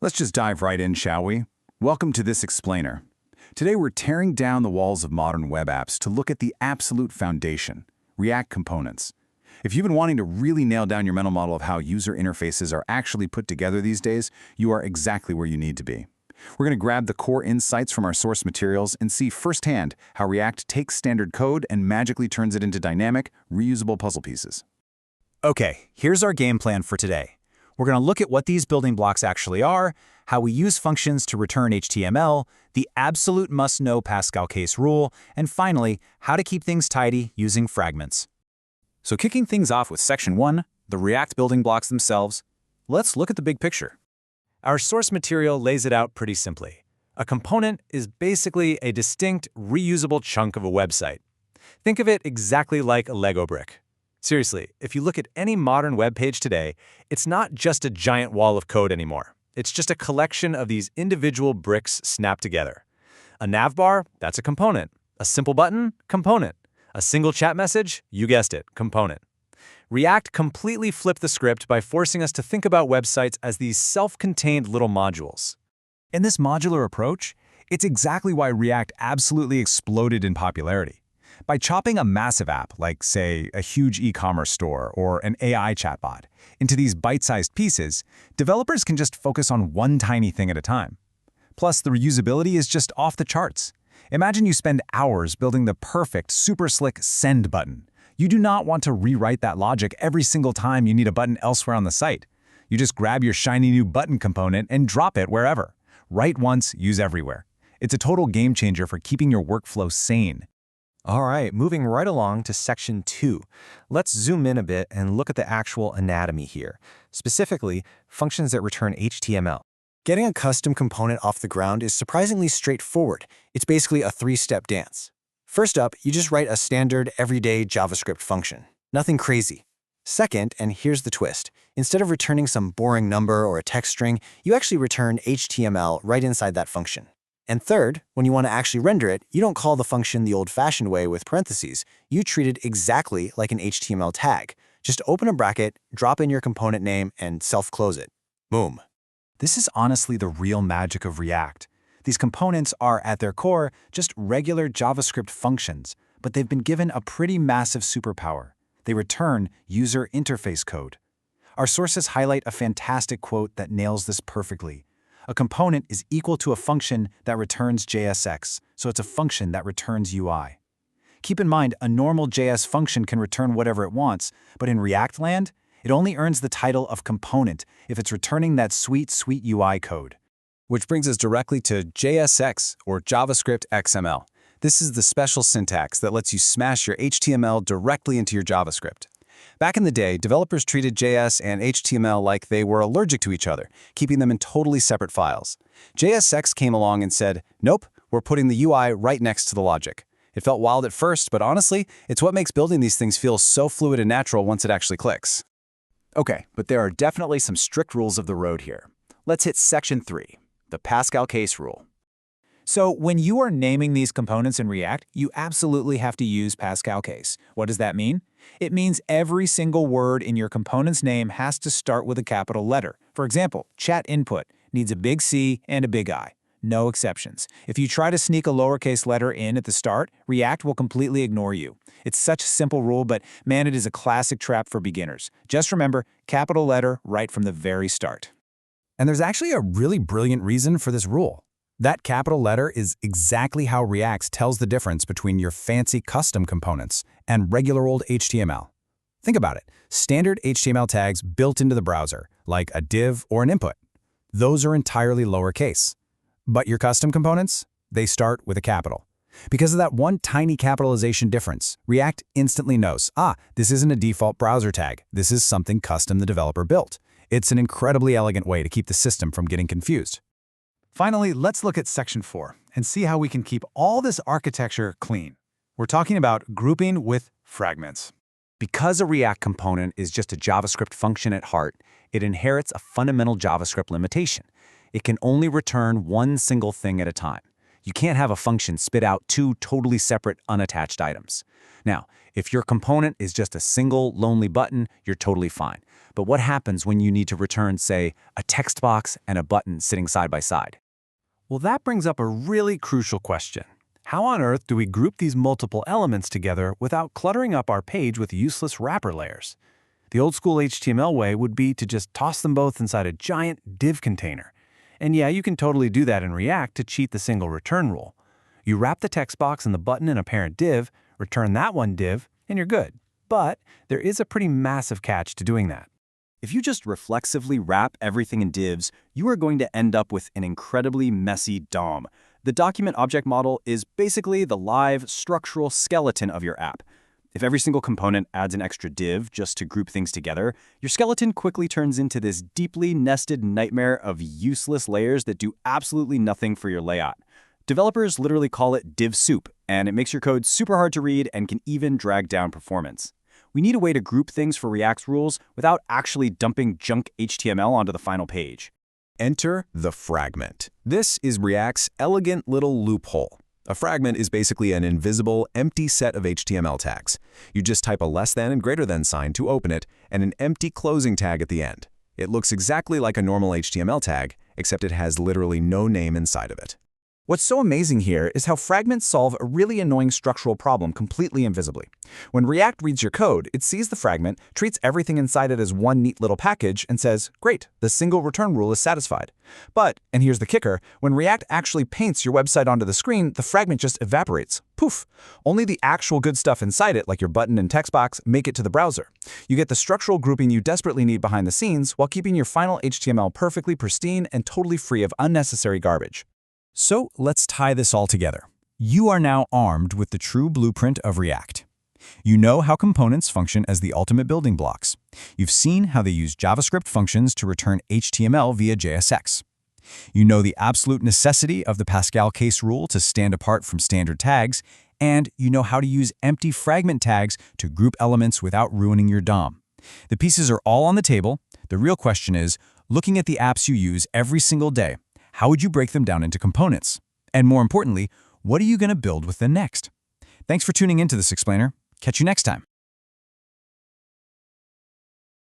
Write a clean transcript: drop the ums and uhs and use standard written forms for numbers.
Let's just dive right in, shall we? Welcome to this explainer. Today we're tearing down the walls of modern web apps to look at the absolute foundation, React components. If you've been wanting to really nail down your mental model of how user interfaces are actually put together these days, you are exactly where you need to be. We're going to grab the core insights from our source materials and see firsthand how React takes standard code and magically turns it into dynamic, reusable puzzle pieces. Okay, here's our game plan for today. We're going to look at what these building blocks actually are, how we use functions to return HTML, the absolute must-know Pascal Case Rule, and finally, how to keep things tidy using fragments. So kicking things off with Section 1, the React building blocks themselves, let's look at the big picture. Our source material lays it out pretty simply. A component is basically a distinct, reusable chunk of a website. Think of it exactly like a Lego brick. Seriously, if you look at any modern web page today, it's not just a giant wall of code anymore. It's just a collection of these individual bricks snapped together. A navbar, that's a component. A simple button, component. A single chat message, you guessed it, component. React completely flipped the script by forcing us to think about websites as these self-contained little modules. In this modular approach, it's exactly why React absolutely exploded in popularity. By chopping a massive app, like, say, a huge e-commerce store or an AI chatbot, into these bite-sized pieces, developers can just focus on one tiny thing at a time. Plus, the reusability is just off the charts. Imagine you spend hours building the perfect, super slick send button. You do not want to rewrite that logic every single time you need a button elsewhere on the site. You just grab your shiny new button component and drop it wherever. Write once, use everywhere. It's a total game changer for keeping your workflow sane. All right, moving right along to Section 2. Let's zoom in a bit and look at the actual anatomy here, specifically functions that return HTML. Getting a custom component off the ground is surprisingly straightforward. It's basically a three-step dance. First up, you just write a standard, everyday JavaScript function. Nothing crazy. Second, and here's the twist, instead of returning some boring number or a text string, you actually return HTML right inside that function. And third, when you want to actually render it, you don't call the function the old-fashioned way with parentheses. You treat it exactly like an HTML tag. Just open a bracket, drop in your component name, and self-close it. Boom. This is honestly the real magic of React. These components are, at their core, just regular JavaScript functions, but they've been given a pretty massive superpower. They return user interface code. Our sources highlight a fantastic quote that nails this perfectly. A component is equal to a function that returns JSX, so it's a function that returns UI. Keep in mind, a normal JS function can return whatever it wants, but in React land, it only earns the title of component if it's returning that sweet UI code. Which brings us directly to JSX, or JavaScript XML. This is the special syntax that lets you smash your HTML directly into your JavaScript. Back in the day, developers treated JS and HTML like they were allergic to each other, keeping them in totally separate files. JSX came along and said, nope, we're putting the UI right next to the logic. It felt wild at first, but honestly, it's what makes building these things feel so fluid and natural once it actually clicks. Okay, but there are definitely some strict rules of the road here. Let's hit Section 3, the Pascal Case Rule. So when you are naming these components in React, you absolutely have to use Pascal Case. What does that mean? It means every single word in your component's name has to start with a capital letter. For example, chat input needs a big C and a big I. No exceptions. If you try to sneak a lowercase letter in at the start, React will completely ignore you. It's such a simple rule, but man, it is a classic trap for beginners. Just remember, capital letter right from the very start. And there's actually a really brilliant reason for this rule. That capital letter is exactly how React tells the difference between your fancy custom components and regular old HTML. Think about it. Standard HTML tags built into the browser, like a div or an input. Those are entirely lowercase. But your custom components, they start with a capital. Because of that one tiny capitalization difference, React instantly knows, this isn't a default browser tag. This is something custom the developer built. It's an incredibly elegant way to keep the system from getting confused. Finally, let's look at Section 4 and see how we can keep all this architecture clean. We're talking about grouping with fragments. Because a React component is just a JavaScript function at heart, it inherits a fundamental JavaScript limitation. It can only return one single thing at a time. You can't have a function spit out two totally separate unattached items. Now, if your component is just a single lonely button, you're totally fine. But what happens when you need to return, say, a text box and a button sitting side by side? Well, that brings up a really crucial question. How on earth do we group these multiple elements together without cluttering up our page with useless wrapper layers? The old school HTML way would be to just toss them both inside a giant div container. And yeah, you can totally do that in React to cheat the single return rule. You wrap the text box and the button in a parent div, return that one div, and you're good. But there is a pretty massive catch to doing that. If you just reflexively wrap everything in divs, you are going to end up with an incredibly messy DOM. The document object model is basically the live structural skeleton of your app. If every single component adds an extra div just to group things together, your skeleton quickly turns into this deeply nested nightmare of useless layers that do absolutely nothing for your layout. Developers literally call it div soup, and it makes your code super hard to read and can even drag down performance. We need a way to group things for React's rules without actually dumping junk HTML onto the final page. Enter the fragment. This is React's elegant little loophole. A fragment is basically an invisible, empty set of HTML tags. You just type a less than and greater than sign to open it, and an empty closing tag at the end. It looks exactly like a normal HTML tag, except it has literally no name inside of it. What's so amazing here is how fragments solve a really annoying structural problem completely invisibly. When React reads your code, it sees the fragment, treats everything inside it as one neat little package, and says, great, the single return rule is satisfied. But, and here's the kicker, when React actually paints your website onto the screen, the fragment just evaporates. Poof! Only the actual good stuff inside it, like your button and text box, make it to the browser. You get the structural grouping you desperately need behind the scenes while keeping your final HTML perfectly pristine and totally free of unnecessary garbage. So let's tie this all together. You are now armed with the true blueprint of React. You know how components function as the ultimate building blocks. You've seen how they use JavaScript functions to return HTML via JSX. You know the absolute necessity of the Pascal Case Rule to stand apart from standard tags, and you know how to use empty fragment tags to group elements without ruining your DOM. The pieces are all on the table. The real question is, looking at the apps you use every single day, how would you break them down into components? And more importantly, what are you going to build with them next? Thanks for tuning into this explainer. Catch you next time.